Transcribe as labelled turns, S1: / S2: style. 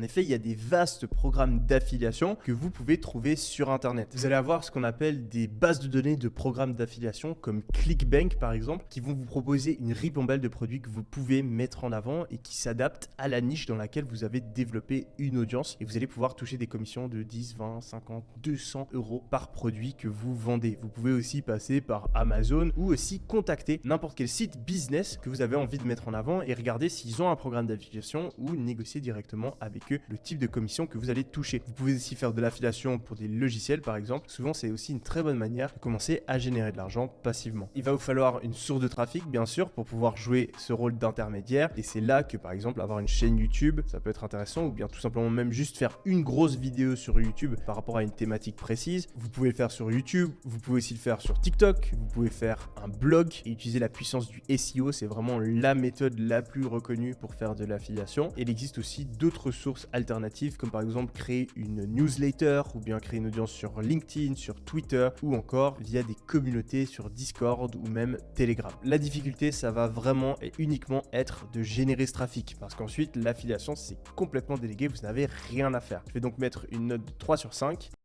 S1: En effet, il y a des vastes programmes d'affiliation que vous pouvez trouver sur Internet. Vous allez avoir ce qu'on appelle des bases de données de programmes d'affiliation comme ClickBank par exemple, qui vont vous proposer une ribambelle de produits que vous pouvez mettre en avant et qui s'adaptent à la niche dans laquelle vous avez développé une audience. Et vous allez pouvoir toucher des commissions de 10, 20, 50, 200 euros par produit que vous vendez. Vous pouvez aussi passer par Amazon ou aussi contacter n'importe quel site business que vous avez envie de mettre en avant et regarder s'ils ont un programme d'affiliation ou négocier directement avec le type de commission que vous allez toucher. Vous pouvez aussi faire de l'affiliation pour des logiciels par exemple. Souvent, c'est aussi une très bonne manière de commencer à générer de l'argent passivement. Il va vous falloir une source de trafic bien sûr pour pouvoir jouer ce rôle d'intermédiaire et c'est là que par exemple avoir une chaîne YouTube, ça peut être intéressant ou bien tout simplement même juste faire une grosse vidéo sur YouTube par rapport à une thématique précise. Vous pouvez le faire sur YouTube, vous pouvez aussi le faire sur TikTok, vous pouvez faire un blog et utiliser la puissance du SEO, c'est vraiment la méthode la plus reconnue pour faire de l'affiliation. Il existe aussi d'autres sources alternatives comme par exemple créer une newsletter ou bien créer une audience sur LinkedIn, sur Twitter ou encore via des communautés sur Discord ou même Telegram. La difficulté, ça va vraiment et uniquement être de générer ce trafic parce qu'ensuite l'affiliation c'est complètement délégué, vous n'avez rien à faire. Je vais donc mettre une note de 3 sur 5.